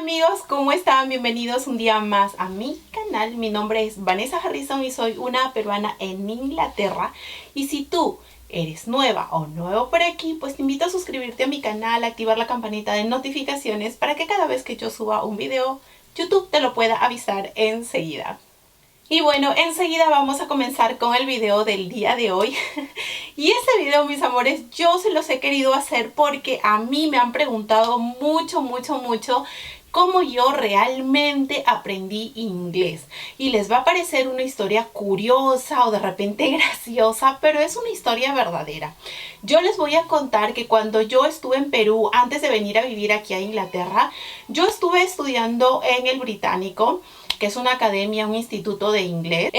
Amigos, ¿cómo están? Bienvenidos un día más a mi canal. Mi nombre es Vanessa Harrison y soy una peruana en Inglaterra. Y si tú eres nueva o nuevo por aquí, pues te invito a suscribirte a mi canal, activar la campanita de notificaciones para que cada vez que yo suba un video, YouTube te lo pueda avisar enseguida. Y bueno, enseguida vamos a comenzar con el video del día de hoy. Y este video, mis amores, yo se los he querido hacer porque a mí me han preguntado mucho cómo yo realmente aprendí inglés. Y les va a parecer una historia curiosa o de repente graciosa, pero es una historia verdadera. Yo les voy a contar que cuando yo estuve en Perú, antes de venir a vivir aquí a Inglaterra, yo estuve estudiando en el Británico, que es una academia, un instituto de inglés.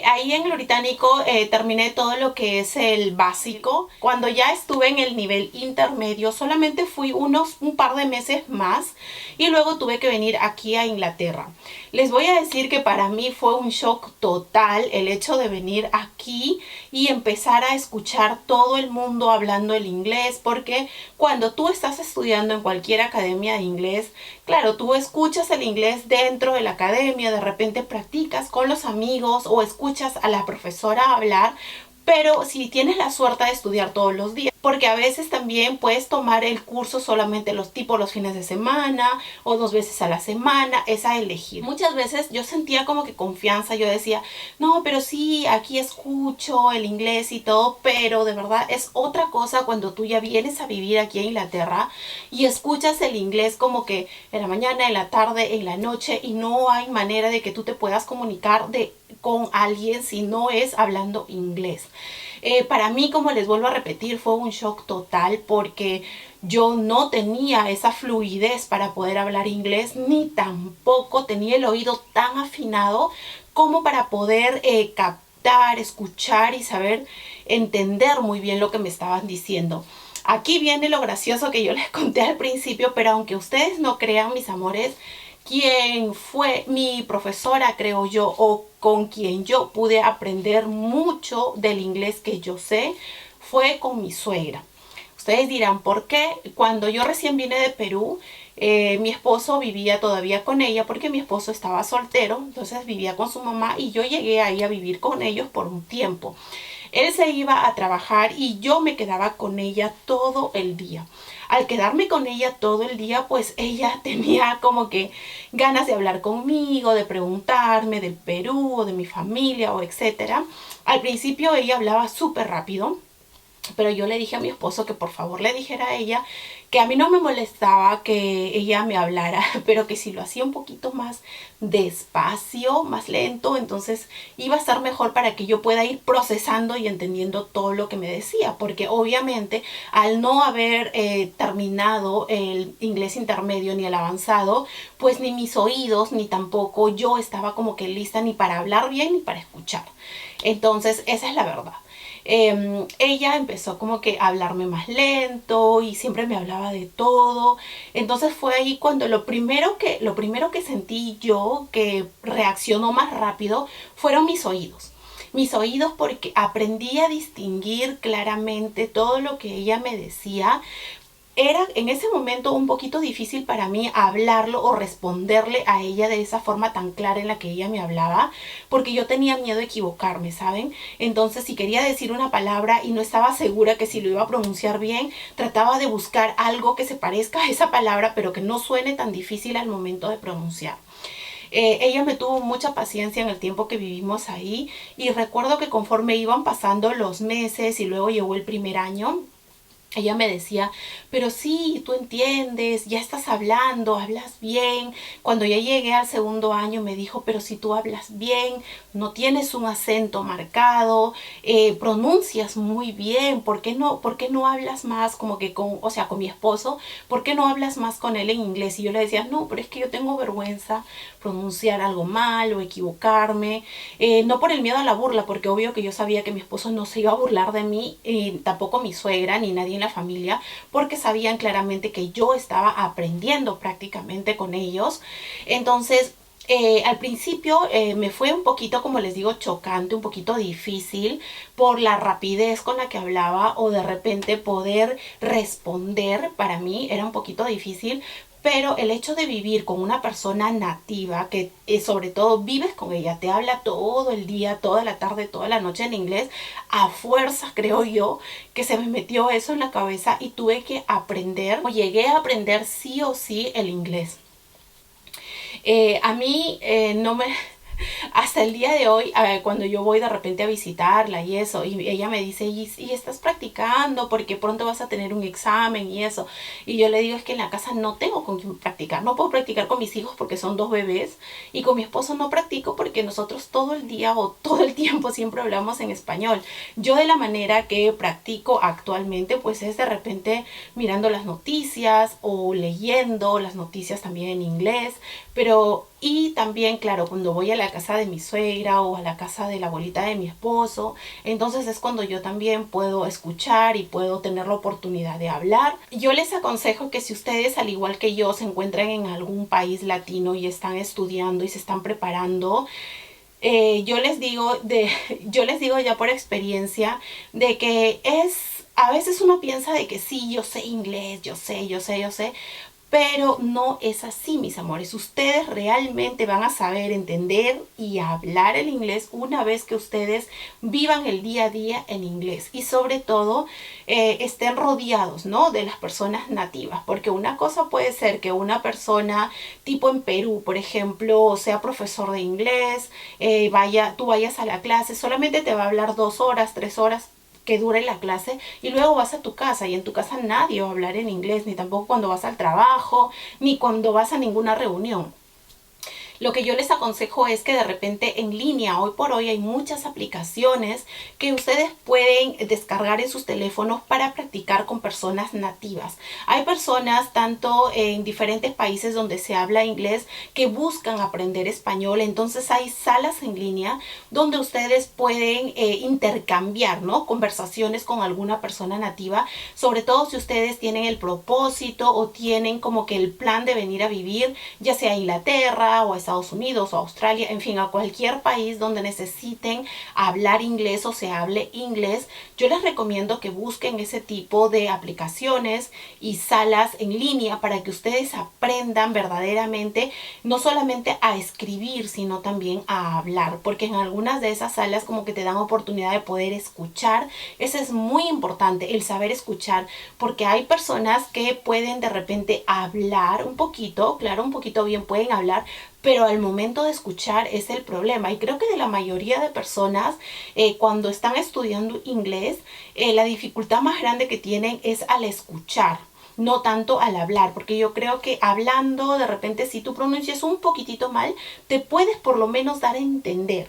Ahí en el Británico terminé todo lo que es el básico. Cuando ya estuve en el nivel intermedio, solamente fui un par de meses más y luego tuve que venir aquí a Inglaterra. Les voy a decir que para mí fue un shock total el hecho de venir aquí y empezar a escuchar todo el mundo hablando el inglés, porque cuando tú estás estudiando en cualquier academia de inglés, claro, tú escuchas el inglés dentro de la academia, de repente practicas con los amigos o escuchas a la profesora hablar, pero si tienes la suerte de estudiar todos los días, porque a veces también puedes tomar el curso solamente los fines de semana o 2 veces a la semana, es a elegir. Muchas veces yo sentía como que confianza, yo decía, no, pero sí, aquí escucho el inglés y todo, pero de verdad es otra cosa cuando tú ya vienes a vivir aquí en Inglaterra y escuchas el inglés como que en la mañana, en la tarde, en la noche, y no hay manera de que tú te puedas comunicar con alguien si no es hablando inglés. Para mí, como les vuelvo a repetir, fue un shock total porque yo no tenía esa fluidez para poder hablar inglés, ni tampoco tenía el oído tan afinado como para poder captar, escuchar y saber entender muy bien lo que me estaban diciendo. Aquí viene lo gracioso que yo les conté al principio, pero aunque ustedes no crean, mis amores, quien fue mi profesora, creo yo, o con quien yo pude aprender mucho del inglés que yo sé, fue con mi suegra. Ustedes dirán, ¿por qué? Cuando yo recién vine de Perú, mi esposo vivía todavía con ella porque mi esposo estaba soltero, entonces vivía con su mamá y yo llegué ahí a vivir con ellos por un tiempo. Él se iba a trabajar y yo me quedaba con ella todo el día. Al quedarme con ella todo el día, pues ella tenía como que ganas de hablar conmigo, de preguntarme del Perú o de mi familia o etcétera. Al principio ella hablaba súper rápido, pero yo le dije a mi esposo que por favor le dijera a ella que a mí no me molestaba que ella me hablara, pero que si lo hacía un poquito más despacio, más lento, entonces iba a estar mejor para que yo pueda ir procesando y entendiendo todo lo que me decía, porque obviamente al no haber terminado el inglés intermedio ni el avanzado, pues ni mis oídos ni tampoco yo estaba como que lista ni para hablar bien ni para escuchar. Entonces esa es la verdad. Ella empezó como que a hablarme más lento y siempre me hablaba de todo. Entonces fue ahí cuando lo primero que sentí yo que reaccionó más rápido fueron mis oídos. Mis oídos, porque aprendí a distinguir claramente todo lo que ella me decía. Era en ese momento un poquito difícil para mí hablarlo o responderle a ella de esa forma tan clara en la que ella me hablaba, porque yo tenía miedo de equivocarme, ¿saben? Entonces, si quería decir una palabra y no estaba segura que si lo iba a pronunciar bien, trataba de buscar algo que se parezca a esa palabra, pero que no suene tan difícil al momento de pronunciar. Ella me tuvo mucha paciencia en el tiempo que vivimos ahí, y recuerdo que conforme iban pasando los meses y luego llegó el primer año, ella me decía, pero sí, tú entiendes, ya estás hablando, hablas bien. Cuando ya llegué al segundo año me dijo, pero si tú hablas bien, no tienes un acento marcado, pronuncias muy bien, ¿por qué no hablas más como que con mi esposo? ¿Por qué no hablas más con él en inglés? Y yo le decía, no, pero es que yo tengo vergüenza pronunciar algo mal o equivocarme, no por el miedo a la burla, porque obvio que yo sabía que mi esposo no se iba a burlar de mí, tampoco mi suegra ni nadie en la familia, porque sabían claramente que yo estaba aprendiendo prácticamente con ellos. Entonces al principio me fue un poquito, como les digo, chocante, un poquito difícil por la rapidez con la que hablaba, o de repente poder responder. Para mí era un poquito difícil, Pero el hecho de vivir con una persona nativa, que sobre todo vives con ella, te habla todo el día, toda la tarde, toda la noche en inglés, a fuerzas creo yo que se me metió eso en la cabeza y tuve que aprender, o llegué a aprender sí o sí el inglés. A mí no me, hasta el día de hoy, cuando yo voy de repente a visitarla y eso, y ella me dice, y estás practicando porque pronto vas a tener un examen y eso. Y yo le digo, es que en la casa no tengo con quién practicar. No puedo practicar con mis hijos porque son 2 bebés. Y con mi esposo no practico porque nosotros todo el día o todo el tiempo siempre hablamos en español. Yo de la manera que practico actualmente, pues es de repente mirando las noticias o leyendo las noticias también en inglés. Pero y también, claro, cuando voy a la casa de mi suegra o a la casa de la abuelita de mi esposo, entonces es cuando yo también puedo escuchar y puedo tener la oportunidad de hablar. Yo les aconsejo que si ustedes, al igual que yo, se encuentran en algún país latino y están estudiando y se están preparando, yo les digo ya por experiencia de que a veces uno piensa de que sí, yo sé inglés, yo sé, pero no es así, mis amores. Ustedes realmente van a saber entender y hablar el inglés una vez que ustedes vivan el día a día en inglés. Y sobre todo, estén rodeados, ¿no?, de las personas nativas. Porque una cosa puede ser que una persona tipo en Perú, por ejemplo, sea profesor de inglés, tú vayas a la clase, solamente te va a hablar 2 horas, 3 horas que dure la clase y luego vas a tu casa y en tu casa nadie va a hablar en inglés, ni tampoco cuando vas al trabajo, ni cuando vas a ninguna reunión. Lo que yo les aconsejo es que de repente en línea, hoy por hoy hay muchas aplicaciones que ustedes pueden descargar en sus teléfonos para practicar con personas nativas. Hay personas tanto en diferentes países donde se habla inglés que buscan aprender español, entonces hay salas en línea donde ustedes pueden intercambiar, ¿no?, conversaciones con alguna persona nativa, sobre todo si ustedes tienen el propósito o tienen como que el plan de venir a vivir, ya sea a Inglaterra o a Estados Unidos o Australia, en fin, a cualquier país donde necesiten hablar inglés o se hable inglés. Yo les recomiendo que busquen ese tipo de aplicaciones y salas en línea para que ustedes aprendan verdaderamente no solamente a escribir, sino también a hablar, porque en algunas de esas salas como que te dan oportunidad de poder escuchar. Eso es muy importante, el saber escuchar, porque hay personas que pueden de repente hablar un poquito, claro, un poquito bien pueden hablar, pero al momento de escuchar es el problema. Y creo que de la mayoría de personas, cuando están estudiando inglés, la dificultad más grande que tienen es al escuchar, no tanto al hablar, porque yo creo que hablando de repente si tú pronuncias un poquitito mal, te puedes por lo menos dar a entender.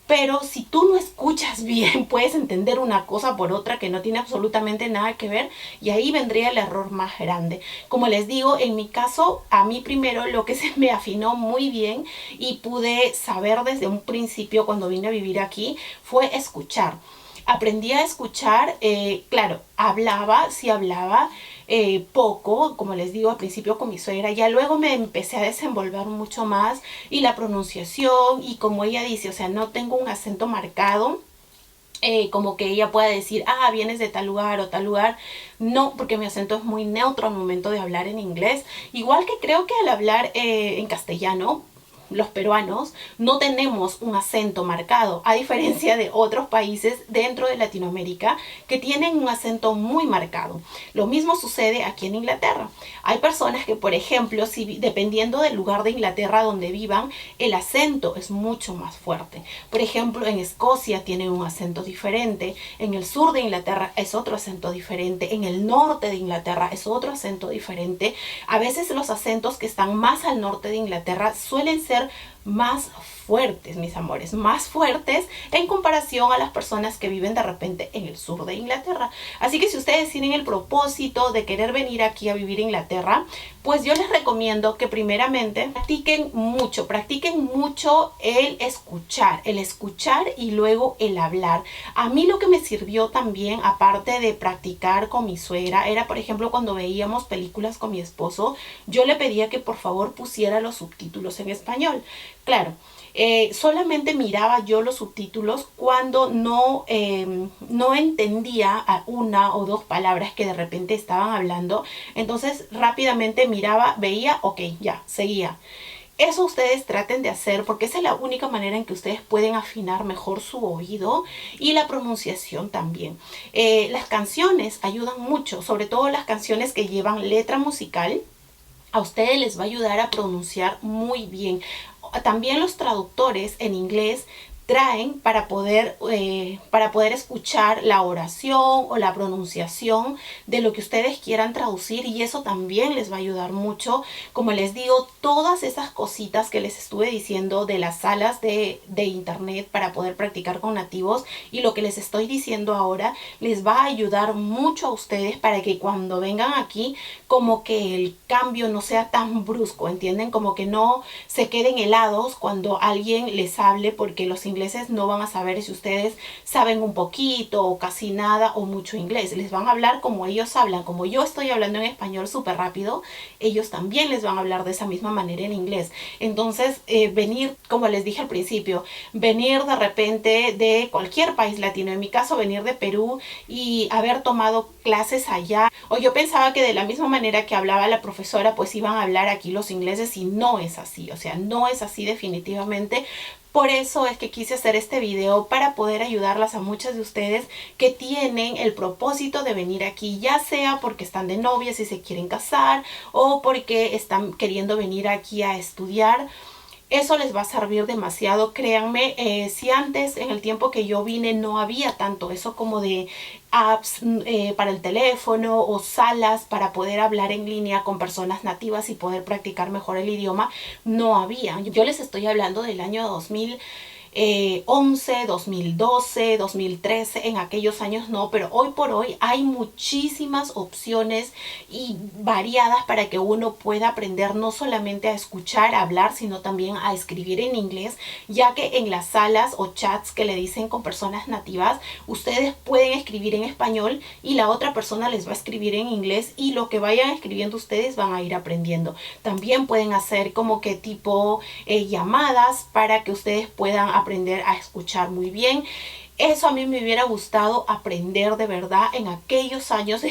Pero si tú no escuchas bien, puedes entender una cosa por otra que no tiene absolutamente nada que ver, y ahí vendría el error más grande. Como les digo, en mi caso, a mí primero lo que se me afinó muy bien y pude saber desde un principio cuando vine a vivir aquí fue escuchar. Aprendí a escuchar, claro, sí hablaba poco, como les digo al principio con mi suegra, ya luego me empecé a desenvolver mucho más y la pronunciación y como ella dice, o sea, no tengo un acento marcado. Como que ella pueda decir, vienes de tal lugar o tal lugar. No, porque mi acento es muy neutro al momento de hablar en inglés. Igual que creo que al hablar en castellano, los peruanos no tenemos un acento marcado, a diferencia de otros países dentro de Latinoamérica que tienen un acento muy marcado. Lo mismo sucede aquí en Inglaterra. Hay personas que, por ejemplo, dependiendo del lugar de Inglaterra donde vivan, el acento es mucho más fuerte. Por ejemplo, en Escocia tienen un acento diferente, en el sur de Inglaterra es otro acento diferente, en el norte de Inglaterra es otro acento diferente. A veces los acentos que están más al norte de Inglaterra suelen ser más fuertes, mis amores, más fuertes en comparación a las personas que viven de repente en el sur de Inglaterra. Así que si ustedes tienen el propósito de querer venir aquí a vivir a Inglaterra, pues yo les recomiendo que primeramente practiquen mucho el escuchar y luego el hablar. A mí lo que me sirvió también, aparte de practicar con mi suegra, era por ejemplo cuando veíamos películas con mi esposo, yo le pedía que por favor pusiera los subtítulos en español. español. Claro. Solamente miraba yo los subtítulos cuando no entendía a una o dos palabras que de repente estaban hablando. Entonces rápidamente miraba, veía, ok, ya, seguía. Eso ustedes traten de hacer porque esa es la única manera en que ustedes pueden afinar mejor su oído y la pronunciación también. Las canciones ayudan mucho, sobre todo las canciones que llevan letra musical. A ustedes les va a ayudar a pronunciar muy bien. También los traductores en inglés traen para poder escuchar la oración o la pronunciación de lo que ustedes quieran traducir, y eso también les va a ayudar mucho. Como les digo, todas esas cositas que les estuve diciendo de las salas de internet para poder practicar con nativos y lo que les estoy diciendo ahora les va a ayudar mucho a ustedes para que cuando vengan aquí como que el cambio no sea tan brusco, ¿entienden? Como que no se queden helados cuando alguien les hable, porque los ingleses no van a saber si ustedes saben un poquito o casi nada o mucho inglés. Les van a hablar como ellos hablan. Como yo estoy hablando en español súper rápido, ellos también les van a hablar de esa misma manera en inglés. Entonces venir, como les dije al principio, venir de repente de cualquier país latino, en mi caso venir de Perú y haber tomado clases allá, o yo pensaba que de la misma manera que hablaba la profesora pues iban a hablar aquí los ingleses, y no es así. O sea, no es así definitivamente. Por eso es que quise hacer este video, para poder ayudarlas a muchas de ustedes que tienen el propósito de venir aquí, ya sea porque están de novias y se quieren casar, o porque están queriendo venir aquí a estudiar. Eso les va a servir demasiado, créanme. Si antes, en el tiempo que yo vine, no había tanto eso como de apps para el teléfono o salas para poder hablar en línea con personas nativas y poder practicar mejor el idioma, no había. Yo les estoy hablando del año 2011, 2012, 2013, en aquellos años no, pero hoy por hoy hay muchísimas opciones y variadas para que uno pueda aprender no solamente a escuchar, a hablar, sino también a escribir en inglés, ya que en las salas o chats que le dicen con personas nativas, ustedes pueden escribir en español y la otra persona les va a escribir en inglés, y lo que vayan escribiendo ustedes van a ir aprendiendo. También pueden hacer como que tipo llamadas para que ustedes puedan aprender a escuchar muy bien. Eso a mí me hubiera gustado aprender de verdad en aquellos años,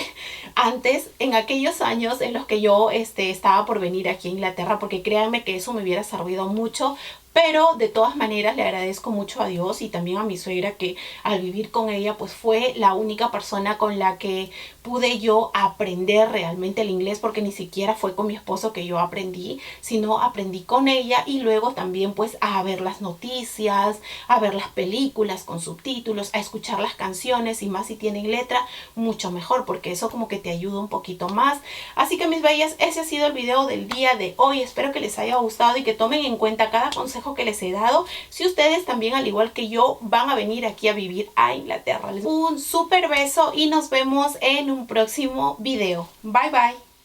antes, en aquellos años en los que yo estaba por venir aquí a Inglaterra, porque créanme que eso me hubiera servido mucho. Pero de todas maneras le agradezco mucho a Dios y también a mi suegra, que al vivir con ella pues fue la única persona con la que pude yo aprender realmente el inglés, porque ni siquiera fue con mi esposo que yo aprendí, sino aprendí con ella. Y luego también pues a ver las noticias, a ver las películas con subtítulos, a escuchar las canciones, y más si tienen letra, mucho mejor, porque eso como que te ayuda un poquito más. Así que mis bellas, ese ha sido el video del día de hoy. Espero que les haya gustado y que tomen en cuenta cada consejo que les he dado, si ustedes también, al igual que yo, van a venir aquí a vivir a Inglaterra. Un súper beso y nos vemos en un próximo video. Bye bye.